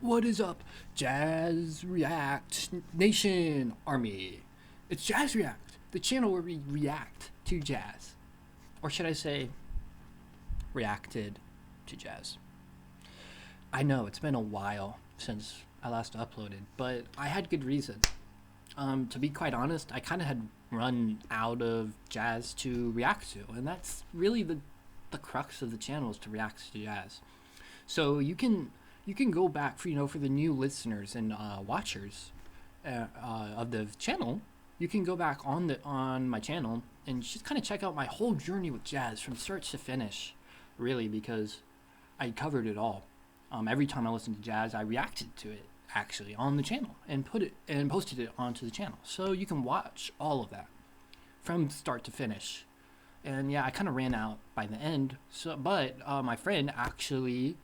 What is up, Jazz React Nation Army? It's Jazz React, the channel where we react to jazz. Or should I say, reacted to jazz. I know it's been a while since I last uploaded, but I had good reason. To be quite honest, I kind of had run out of jazz to react to, and that's really the crux of the channel is to react to jazz. So you can go back for the new listeners and watchers of the channel. You can go back on my channel and just kind of check out my whole journey with jazz from start to finish, really, because I covered it all. Every time I listened to jazz, I reacted to it actually on the channel and posted it onto the channel. So you can watch all of that from start to finish. And yeah, I kind of ran out by the end. But my friend actually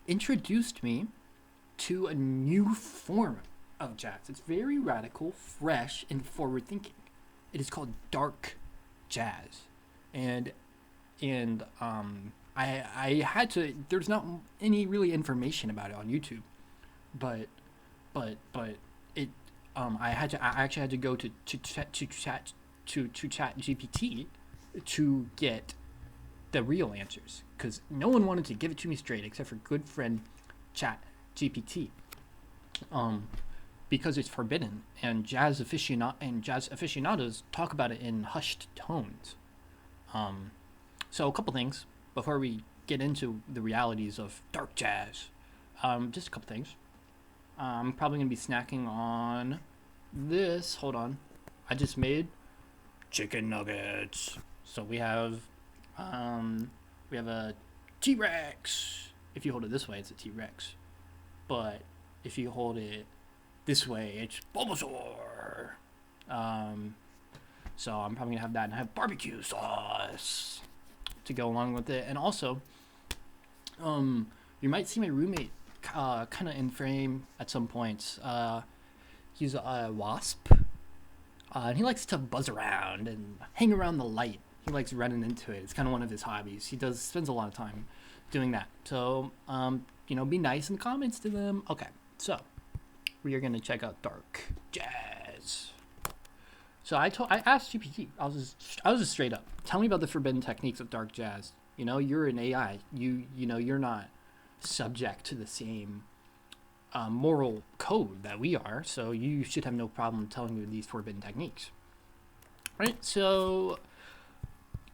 introduced me to a new form of jazz. It's very radical, fresh, and forward-thinking. It is called dark jazz, and I had to. There's not any really information about it on YouTube, but it I actually had to go to chat GPT to get the real answers, because no one wanted to give it to me straight except for good friend chat GPT, because it's forbidden, and jazz aficionados talk about it in hushed tones. So a couple things before we get into the realities of dark jazz. Just a couple things. I'm probably gonna be snacking on this. Hold on, I just made chicken nuggets. So we have a T-Rex. If you hold it this way, it's a T-Rex. But if you hold it this way, it's Bulbasaur. So I'm probably gonna have that and have barbecue sauce to go along with it. And also, you might see my roommate kind of in frame at some points. He's a wasp, and he likes to buzz around and hang around the light. He likes running into it. It's kind of one of his hobbies. He spends a lot of time doing that. So, be nice in the comments to them. Okay, so we are gonna check out dark jazz. So I asked GPT. I was just straight up. Tell me about the forbidden techniques of dark jazz. You're an AI. You're not subject to the same moral code that we are. So you should have no problem telling me these forbidden techniques. Right. So,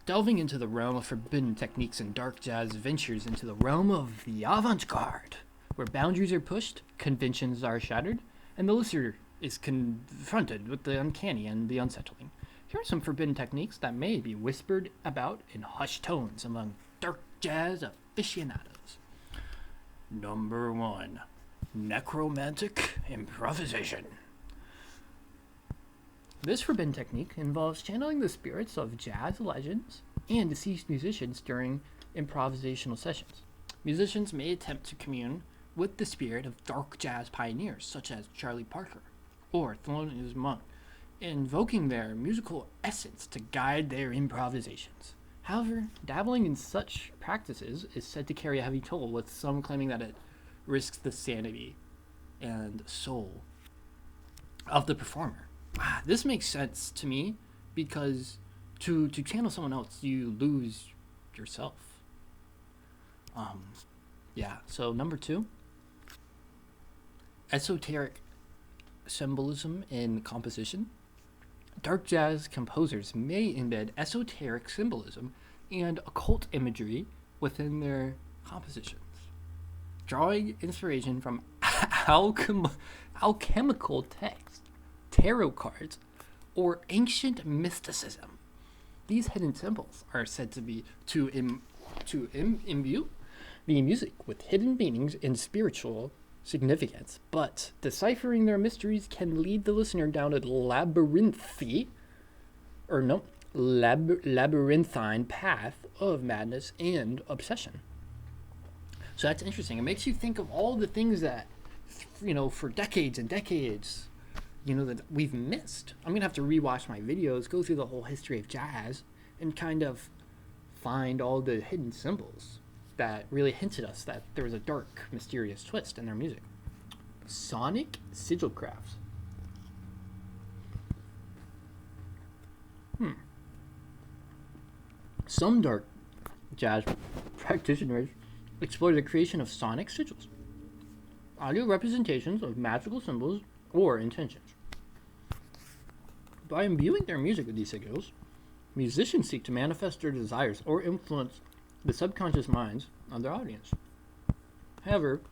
delving into the realm of forbidden techniques and dark jazz ventures into the realm of the avant-garde, where boundaries are pushed, conventions are shattered, and the listener is confronted with the uncanny and the unsettling. Here are some forbidden techniques that may be whispered about in hushed tones among dark jazz aficionados. Number 1. Necromantic improvisation. This forbidden technique involves channeling the spirits of jazz legends and deceased musicians during improvisational sessions. Musicians may attempt to commune with the spirit of dark jazz pioneers such as Charlie Parker or Thelonious Monk, invoking their musical essence to guide their improvisations. However, dabbling in such practices is said to carry a heavy toll, with some claiming that it risks the sanity and soul of the performer. This makes sense to me, because to channel someone else, you lose yourself. So number 2, esoteric symbolism in composition. Dark jazz composers may embed esoteric symbolism and occult imagery within their compositions, drawing inspiration from alchemical text, tarot cards, or ancient mysticism. These hidden symbols are said to be to imbue the music with hidden meanings and spiritual significance, but deciphering their mysteries can lead the listener down a labyrinthine path of madness and obsession. So that's interesting. It makes you think of all the things that, for decades and decades, that we've missed. I'm going to have to rewatch my videos, go through the whole history of jazz, and kind of find all the hidden symbols that really hinted us that there was a dark, mysterious twist in their music. Sonic sigil crafts. Some dark jazz practitioners explore the creation of sonic sigils, audio representations of magical symbols or intentions. By imbuing their music with these sigils, musicians seek to manifest their desires or influence the subconscious minds of their audience. However,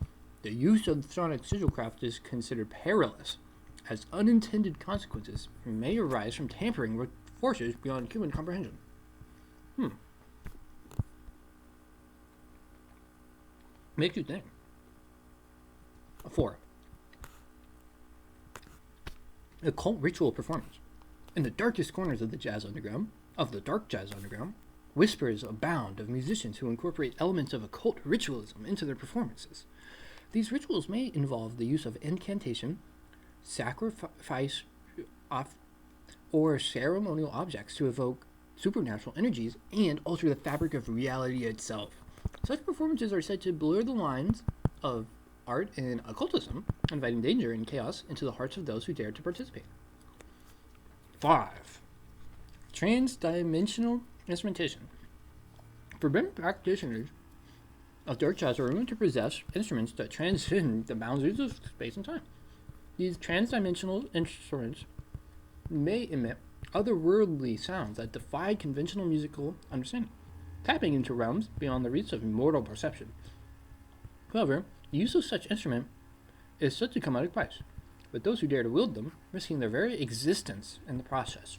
the use of sonic sigil craft is considered perilous, as unintended consequences may arise from tampering with forces beyond human comprehension. Makes you think. 4. Occult ritual performance. In the darkest corners of the dark jazz underground, whispers abound of musicians who incorporate elements of occult ritualism into their performances. These rituals may involve the use of incantation, sacrifice, or ceremonial objects to evoke supernatural energies and alter the fabric of reality itself. Such performances are said to blur the lines of art and occultism, inviting danger and chaos into the hearts of those who dare to participate. 5. Trans-dimensional instrumentation. Forbidden practitioners of dark jazz are rumored to possess instruments that transcend the boundaries of space and time. These trans-dimensional instruments may emit otherworldly sounds that defy conventional musical understanding, tapping into realms beyond the reach of mortal perception. However, the use of such instrument is said to come at a price, with those who dare to wield them risking their very existence in the process.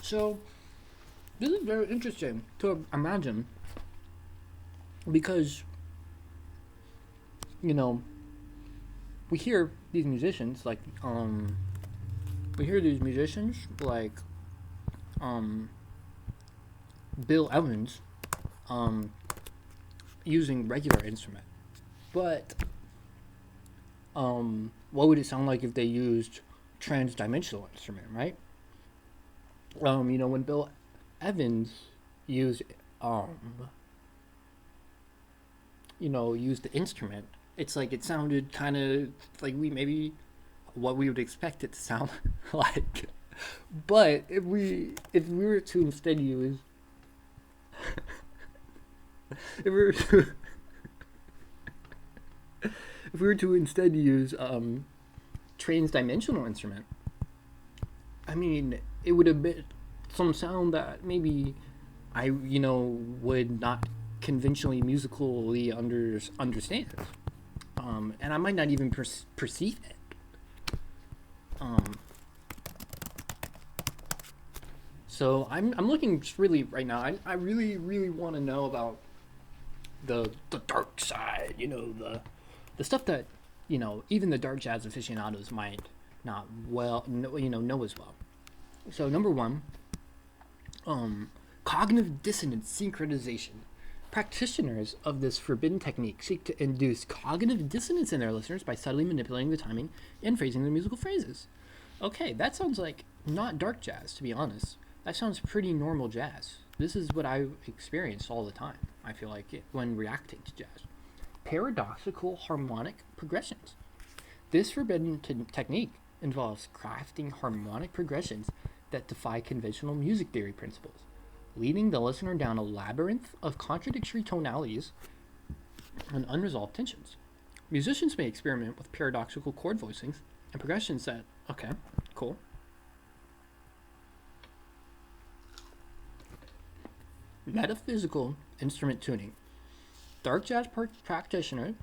So, this is very interesting to imagine, because, we hear these musicians like Bill Evans using regular instrument, but what would it sound like if they used trans-dimensional instrument, right? When Bill Evans used the instrument, it's like it sounded kind of like what we would expect it to sound like. But if we were to instead use if we were to instead use trans-dimensional instrument, I mean, it would emit some sound that maybe I would not conventionally musically understand, and I might not even perceive it. So I'm looking just really right now. I really want to know about the dark side. The stuff that even the dark jazz aficionados might not know as well. So number 1, cognitive dissonance synchronization. Practitioners of this forbidden technique seek to induce cognitive dissonance in their listeners by subtly manipulating the timing and phrasing of the musical phrases. Okay, that sounds like not dark jazz, to be honest. That sounds pretty normal jazz. This is what I experience all the time, I feel like, when reacting to jazz. Paradoxical harmonic progressions. This forbidden technique involves crafting harmonic progressions that defy conventional music theory principles, leading the listener down a labyrinth of contradictory tonalities and unresolved tensions. Musicians may experiment with paradoxical chord voicings and progressions that, okay, cool. Metaphysical instrument tuning. Dark jazz practitioners,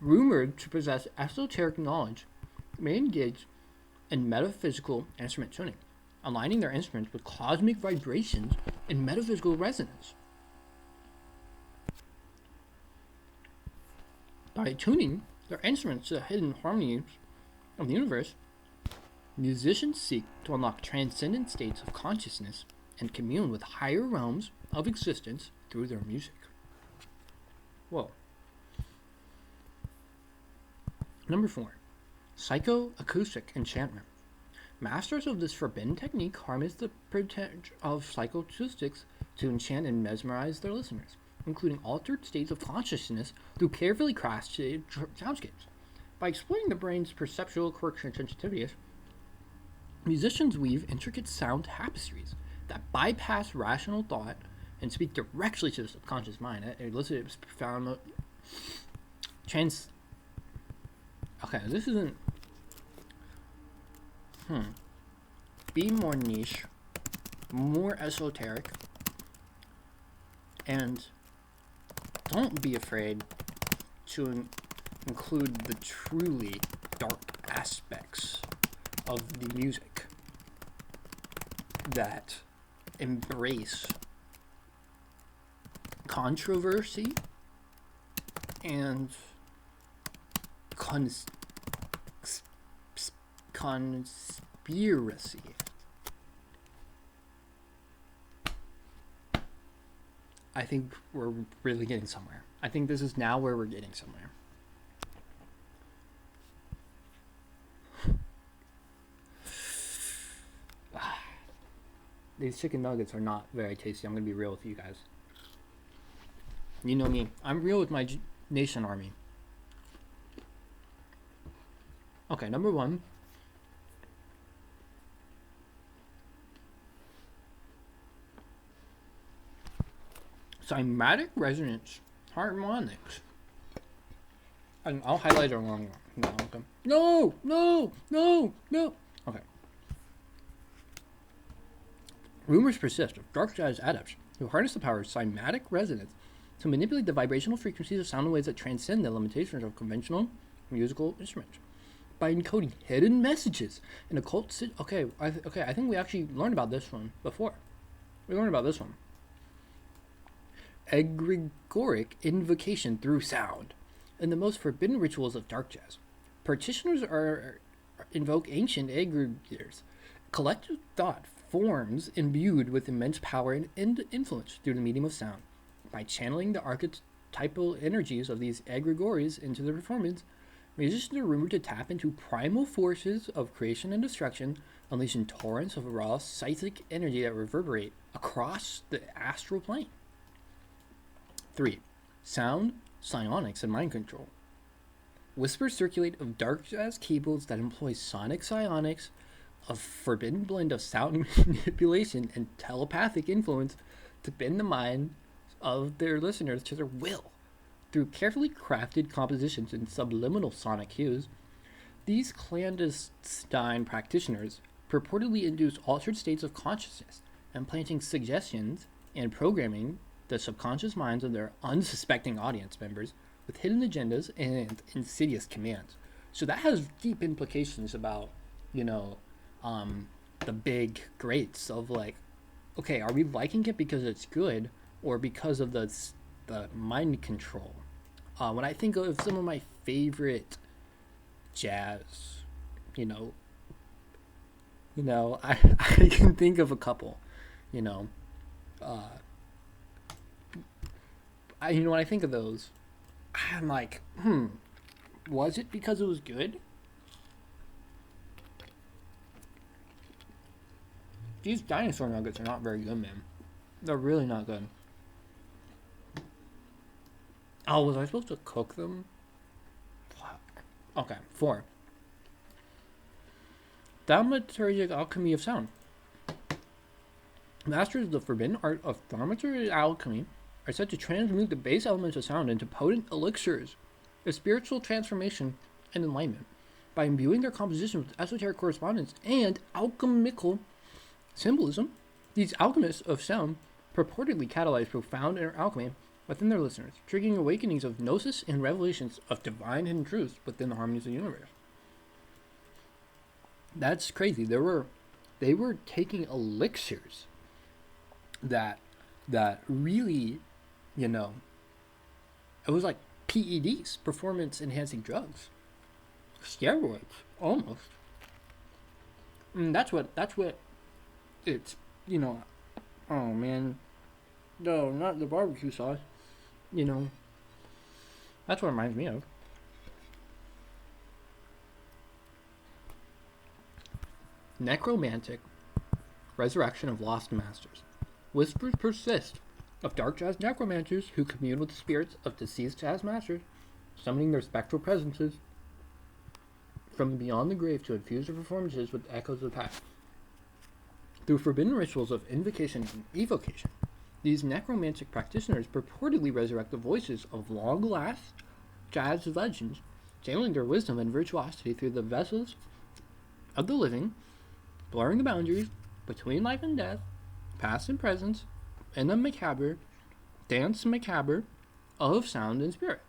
rumored to possess esoteric knowledge, may engage in metaphysical instrument tuning, aligning their instruments with cosmic vibrations and metaphysical resonance. By tuning their instruments to the hidden harmonies of the universe, musicians seek to unlock transcendent states of consciousness and commune with higher realms of existence through their music. Whoa. Number 4, psychoacoustic enchantment. Masters of this forbidden technique harness the potential of psychoacoustics to enchant and mesmerize their listeners. including altered states of consciousness through carefully crafted soundscapes. By exploring the brain's perceptual quirks and sensitivities, musicians weave intricate sound tapestries that bypass rational thought and speak directly to the subconscious mind. It elicits profound Okay, this isn't. Be more niche, more esoteric, and don't be afraid to include the truly dark aspects of the music that embrace controversy and conspiracy. I think we're really getting somewhere. I think this is now where we're getting somewhere. These chicken nuggets are not very tasty. I'm going to be real with you guys. You know me. I'm real with my nation army. Okay, number one. Cymatic resonance harmonics. And I'll highlight it wrong. No. Okay. Rumors persist of dark jazz adepts who harness the power of cymatic resonance to manipulate the vibrational frequencies of sound in ways that transcend the limitations of conventional musical instruments. By encoding hidden messages in occult I think we actually learned about this one before. We learned about this one. Egregoric invocation through sound. In the most forbidden rituals of dark jazz, practitioners invoke ancient egregores, collective thought forms imbued with immense power and influence through the medium of sound. By channeling the archetypal energies of these egregores into the performance, musicians are rumored to tap into primal forces of creation and destruction, unleashing torrents of raw psychic energy that reverberate across the astral plane. 3. Sound, psionics, and mind control. Whispers circulate of dark jazz cables that employ sonic psionics, a forbidden blend of sound manipulation and telepathic influence to bend the mind of their listeners to their will. Through carefully crafted compositions and subliminal sonic cues, these clandestine practitioners purportedly induce altered states of consciousness, implanting suggestions and programming the subconscious minds of their unsuspecting audience members with hidden agendas and insidious commands. So that has deep implications about, the big greats of like, okay, are we liking it because it's good or because of the mind control? When I think of some of my favorite jazz, I can think of a couple, when I think of those, I'm like, was it because it was good? These dinosaur nuggets are not very good, man. They're really not good. Oh, was I supposed to cook them? Fuck. Okay, 4. Thaumaturgic alchemy of sound. Masters of the forbidden art of thaumaturgic alchemy are said to transmute the base elements of sound into potent elixirs of spiritual transformation and enlightenment. By imbuing their composition with esoteric correspondence and alchemical symbolism, these alchemists of sound purportedly catalyze profound inner alchemy within their listeners, triggering awakenings of gnosis and revelations of divine hidden truths within the harmonies of the universe. That's crazy. They were taking elixirs that really, it was like PEDs, performance enhancing drugs, steroids, almost. And that's what it's, oh man, no, not the barbecue sauce, that's what it reminds me of. Necromantic resurrection of lost masters. Whispers persist of dark jazz necromancers who commune with the spirits of deceased jazz masters, summoning their spectral presences from beyond the grave to infuse their performances with echoes of the past. Through forbidden rituals of invocation and evocation, these necromantic practitioners purportedly resurrect the voices of long-lost jazz legends, channeling their wisdom and virtuosity through the vessels of the living, blurring the boundaries between life and death, past and present, in the macabre, dance macabre of sound and spirit.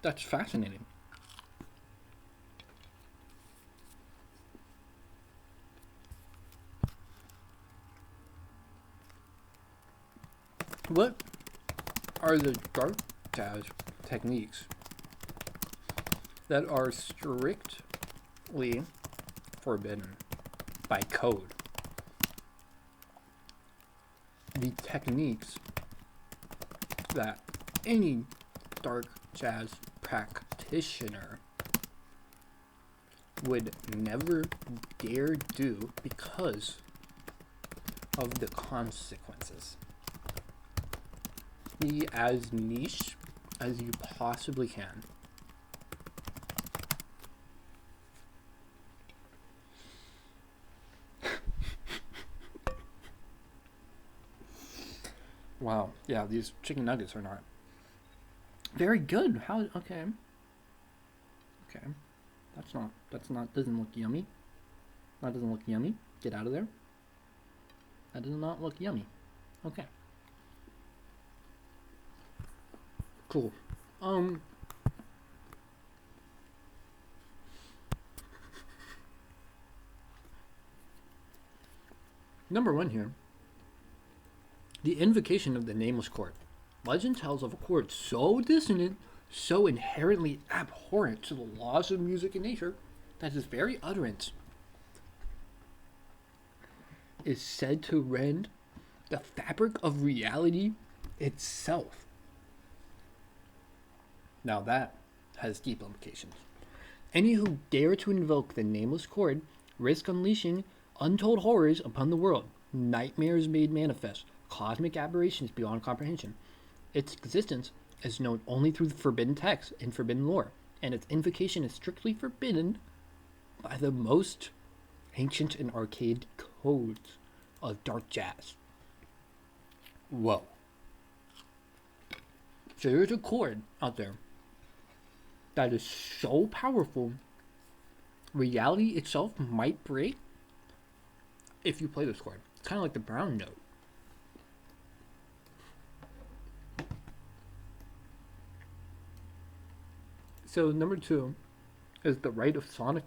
That's fascinating. What are the dark jazz techniques that are strictly forbidden by code? The techniques that any dark jazz practitioner would never dare do because of the consequences. Be as niche as you possibly can. Wow, yeah, these chicken nuggets are not very good. How? Okay. Doesn't look yummy. That doesn't look yummy. Get out of there. That does not look yummy. Okay. Cool. Number one here. The invocation of the nameless chord. Legend tells of a chord so dissonant, so inherently abhorrent to the laws of music and nature, that its very utterance is said to rend the fabric of reality itself. Now that has deep implications. Any who dare to invoke the nameless chord risk unleashing untold horrors upon the world, nightmares made manifest, cosmic aberrations beyond comprehension. Its existence is known only through the forbidden text and forbidden lore, and its invocation is strictly forbidden by the most ancient and archaic codes of dark jazz. Whoa. So there's a chord out there that is so powerful, reality itself might break if you play this chord. It's kind of like the brown note. So number two is the rite of sonic.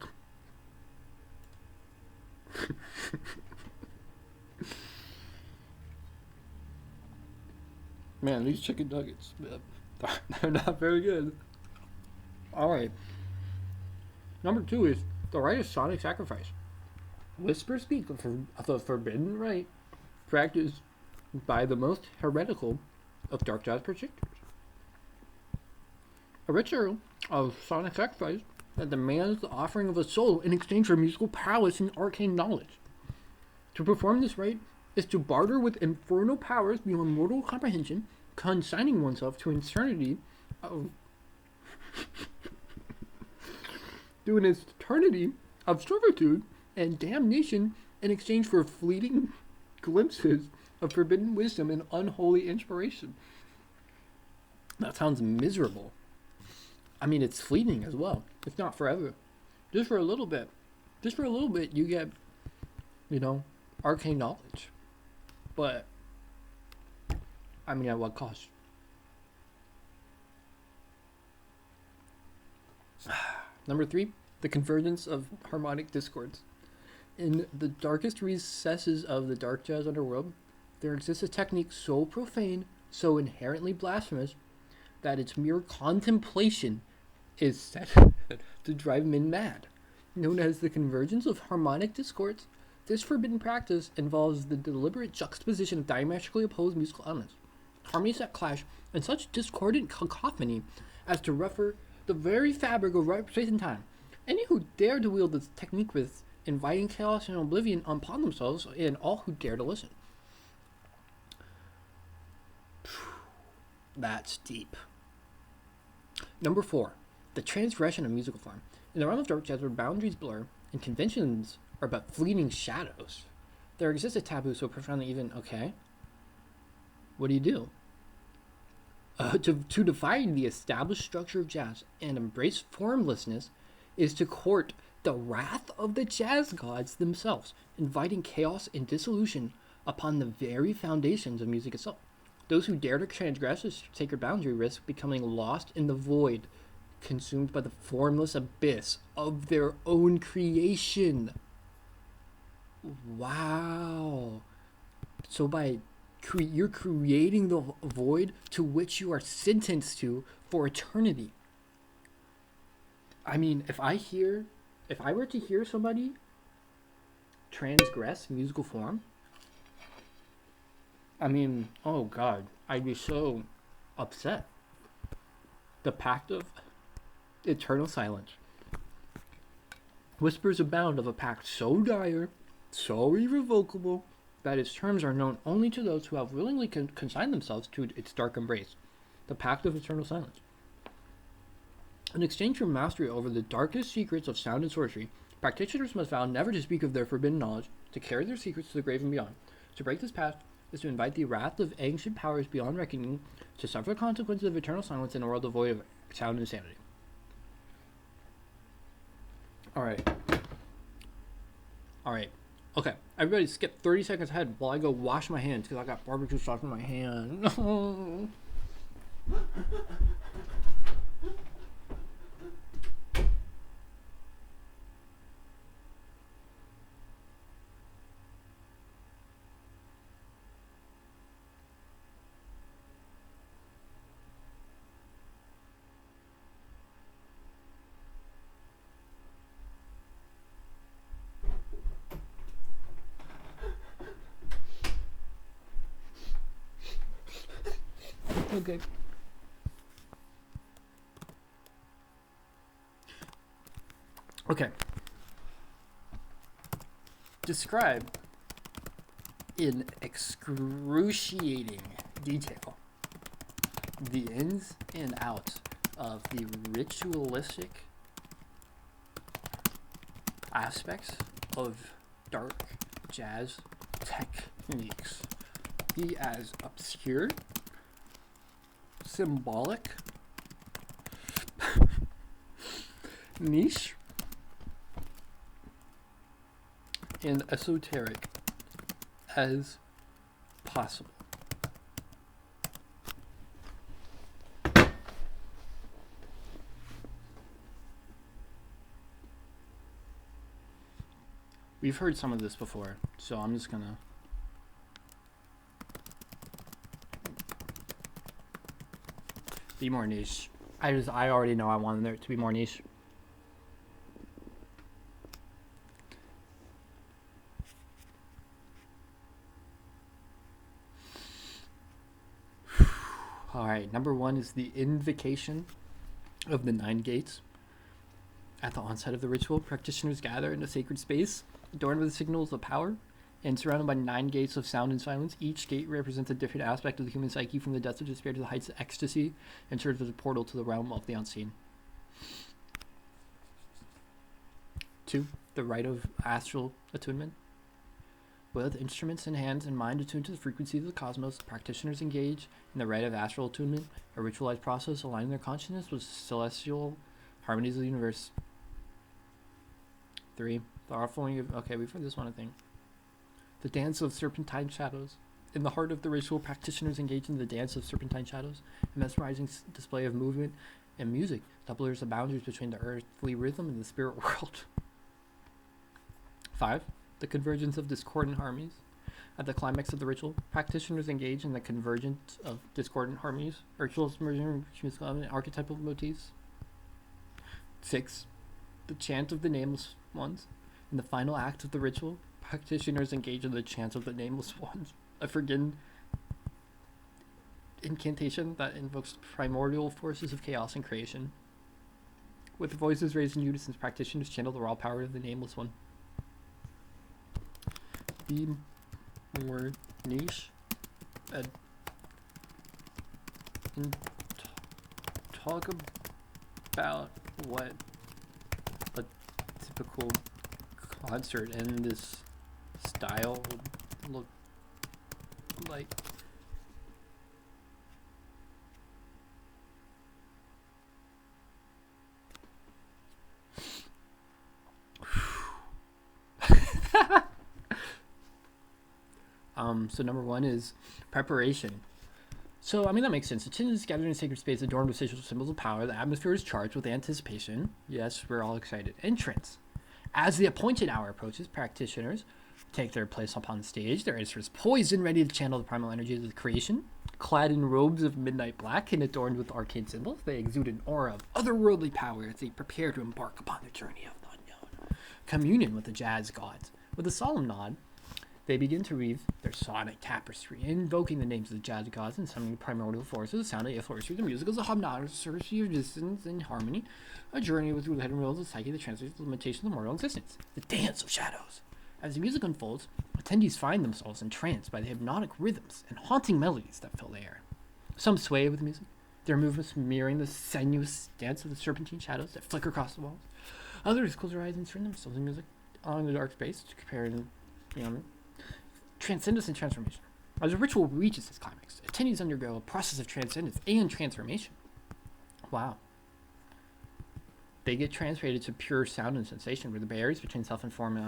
Man, these chicken nuggets, they're not very good. Alright. Number two is the rite of sonic sacrifice. Whispers speak of the forbidden rite practiced by the most heretical of dark jazz practitioners. A ritual of sonic sacrifice that demands the offering of a soul in exchange for musical prowess and arcane knowledge. To perform this rite is to barter with infernal powers beyond mortal comprehension, consigning oneself to eternity of to an eternity of servitude and damnation in exchange for fleeting glimpses of forbidden wisdom and unholy inspiration. That sounds miserable. I mean, it's fleeting as well. It's not forever. Just for a little bit. Just for a little bit, you get, arcane knowledge. But, I mean, at what cost? Number three, the convergence of harmonic discords. In the darkest recesses of the dark jazz underworld, there exists a technique so profane, so inherently blasphemous, that its mere contemplation is said to drive men mad. Known as the convergence of harmonic discords, this forbidden practice involves the deliberate juxtaposition of diametrically opposed musical elements, harmonies that clash in such discordant cacophony as to ruffle the very fabric of right space and time. Any who dare to wield this technique inviting chaos and oblivion upon themselves and all who dare to listen. That's deep. Number 4, the transgression of musical form. In the realm of dark jazz, where boundaries blur and conventions are but fleeting shadows, there exists a taboo so profoundly even, okay, what do you do? To define the established structure of jazz and embrace formlessness is to court the wrath of the jazz gods themselves, inviting chaos and dissolution upon the very foundations of music itself. Those who dare to transgress this sacred boundary risk becoming lost in the void, consumed by the formless abyss of their own creation. Wow. So you're creating the void to which you are sentenced to for eternity. I mean, if I were to hear somebody transgress musical form, I mean, oh God, I'd be so upset. The pact of eternal silence. Whispers abound of a pact so dire, so irrevocable, that its terms are known only to those who have willingly consigned themselves to its dark embrace. The pact of eternal silence. In exchange for mastery over the darkest secrets of sound and sorcery, practitioners must vow never to speak of their forbidden knowledge, to carry their secrets to the grave and beyond. To break this pact is to invite the wrath of ancient powers beyond reckoning, to suffer the consequences of eternal silence in a world devoid of sound and sanity. Alright. Okay, everybody skip 30 seconds ahead while I go wash my hands because I got barbecue sauce in my hand. Okay. Okay. Describe in excruciating detail the ins and outs of the ritualistic aspects of dark jazz techniques. Be as obscure, symbolic, niche, and esoteric as possible. We've heard some of this before, so I'm just gonna be more niche. I already know I wanted it to be more niche. Alright, number 1 is the invocation of the 9 gates. At the onset of the ritual, practitioners gather in a sacred space, adorned with signals of power, and surrounded by 9 gates of sound and silence. Each gate represents a different aspect of the human psyche, from the depths of despair to the heights of ecstasy, and serves as a portal to the realm of the unseen. 2. The rite of astral attunement. With instruments in hands and mind attuned to the frequencies of the cosmos, practitioners engage in the rite of astral attunement, a ritualized process aligning their consciousness with celestial harmonies of the universe. 3. The offering of... Okay, we've heard this one, I think. The dance of serpentine shadows. In the heart of the ritual, practitioners engage in the dance of serpentine shadows, a mesmerizing display of movement and music that blurs the boundaries between the earthly rhythm and the spirit world. 5. The convergence of discordant harmonies. At the climax of the ritual, practitioners engage in the convergence of discordant harmonies, rituals merging musical and archetypal motifs. 6. The chant of the nameless ones. In the final act of the ritual, practitioners engage in the chant of the nameless ones, a forgotten incantation that invokes primordial forces of chaos and creation. With voices raised in unison, practitioners channel the raw power of the nameless one. be more niche and talk about what a typical concert in this style would look like. So number one is preparation. So, I mean, that makes sense. Attendance is gathered in a sacred space adorned with sigils, symbols of power. The atmosphere is charged with anticipation. Yes, we're all excited. Entrance. As the appointed hour approaches, practitioners take their place upon the stage, their instruments poised and ready to channel the primal energies of the creation. Clad in robes of midnight black and adorned with arcane symbols, they exude an aura of otherworldly power as they prepare to embark upon the journey of the unknown. Communion with the jazz gods. With a solemn nod, they begin to weave their sonic tapestry, invoking the names of the jazz gods and summoning the primordial forces. The sound of flourishing the music is a hymnology of distance and harmony, a journey with the hidden worlds of psyche that translates the limitations of mortal existence. The dance of shadows. As the music unfolds, attendees find themselves entranced by the hypnotic rhythms and haunting melodies that fill the air. Some sway with the music, their movements mirroring the sinuous dance of the serpentine shadows that flicker across the walls. Others close their eyes and turn themselves in music along the dark space to compare transcendence and transformation. As the ritual reaches its climax, attendees undergo a process of transcendence and transformation. Wow. They get translated to pure sound and sensation, where the barriers between self and form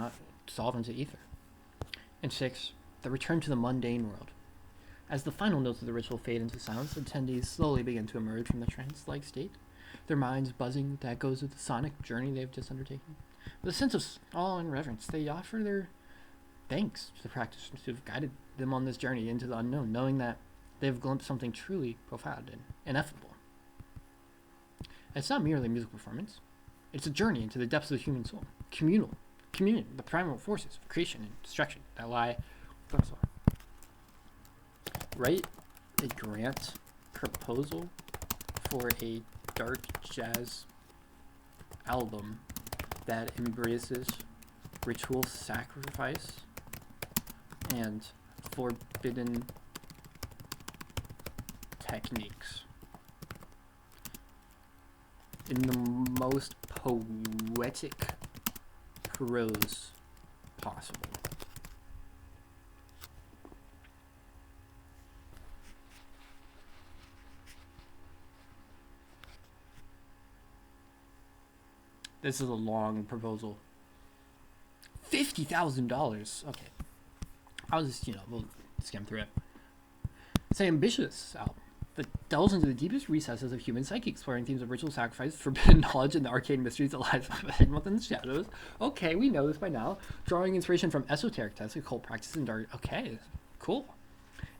dissolve into ether. And 6, the return to the mundane world. As the final notes of the ritual fade into silence, attendees slowly begin to emerge from the trance-like state, their minds buzzing with the echoes of the sonic journey they've just undertaken. With a sense of awe and reverence, they offer their thanks to the practitioners who have guided them on this journey into the unknown, knowing that they've glimpsed something truly profound and ineffable. It's not merely a musical performance. It's a journey into the depths of the human soul. Communion, the primal forces of creation and destruction that lie within us all. Write a grant proposal for a dark jazz album that embraces ritual sacrifice and forbidden techniques in the most poetic prose possible. This is a long proposal. $50,000. Okay. I'll just, we'll skim through it. It's an ambitious album that delves into the deepest recesses of human psyche, exploring themes of ritual sacrifice, forbidden knowledge, and the arcane mysteries that lie hidden within the shadows. Okay, we know this by now. Drawing inspiration from esoteric texts, occult practices, and dark. Okay, cool.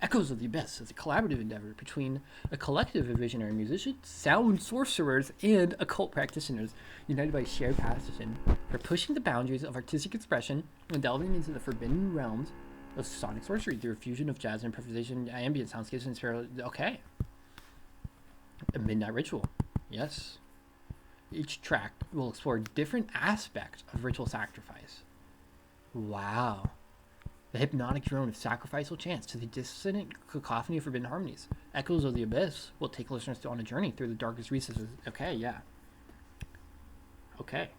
Echoes of the Abyss is a collaborative endeavor between a collective of visionary musicians, sound sorcerers, and occult practitioners, united by a shared passion for pushing the boundaries of artistic expression and delving into the forbidden realms of sonic sorcery through a fusion of jazz improvisation, ambient soundscapes, and spirit. Okay. A midnight ritual. Yes. Each track will explore different aspects of ritual sacrifice. Wow. The hypnotic drone of sacrificial chants to the dissonant cacophony of forbidden harmonies. Echoes of the Abyss will take listeners on a journey through the darkest recesses. Okay, yeah. Okay.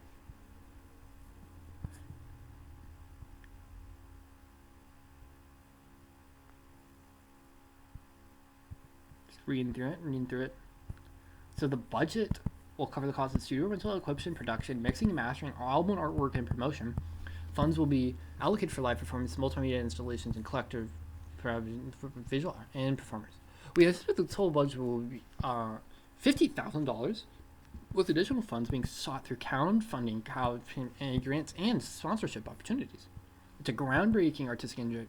Just reading through it. So the budget will cover the cost of studio rental, equipment, production, mixing and mastering, album artwork, and promotion. Funds will be allocated for live performance, multimedia installations, and collective visual art and performers. We estimate the total budget will be $50,000, with additional funds being sought through crowdfunding, grants, and sponsorship opportunities. It's a groundbreaking artistic endeavor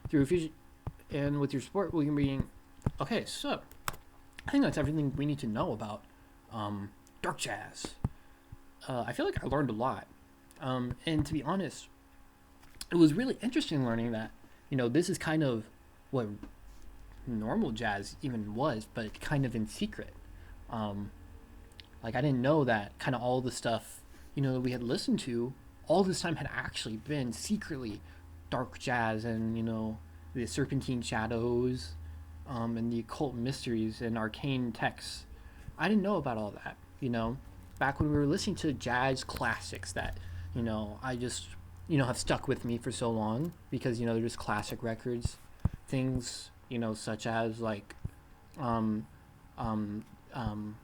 through fusion, and with your support, we can be okay. So, I think that's everything we need to know about dark jazz. I feel like I learned a lot. And to be honest, it was really interesting learning that, this is kind of what normal jazz even was, but kind of in secret. Like, I didn't know that kind of all the stuff, that we had listened to all this time had actually been secretly dark jazz and the serpentine shadows, and the occult mysteries and arcane texts. I didn't know about all that. Back when we were listening to jazz classics that I just have stuck with me for so long because they're just classic records, things such as like um um um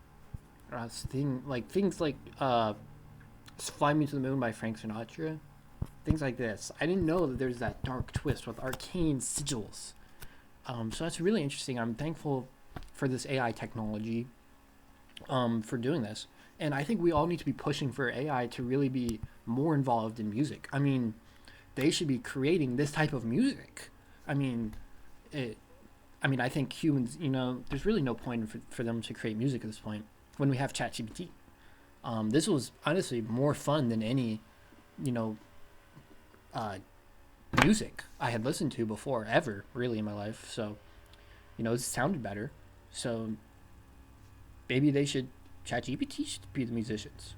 things like Fly Me to the Moon by Frank Sinatra, things like this. I didn't know that there's that dark twist with arcane sigils. So that's really interesting. I'm thankful for this AI technology, for doing this. And I think we all need to be pushing for AI to really be more involved in music. I mean, they should be creating this type of music. I mean, it. I think humans. There's really no point for them to create music at this point when we have ChatGPT. This was honestly more fun than any, you know, uh, music I had listened to before ever, really, in my life. So, it sounded better. So maybe they should ChatGPT should be the musicians.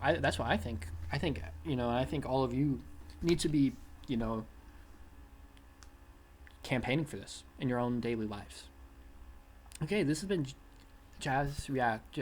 That's what I think. I think all of you need to be, you know, campaigning for this in your own daily lives. Okay, this has been Jazz React.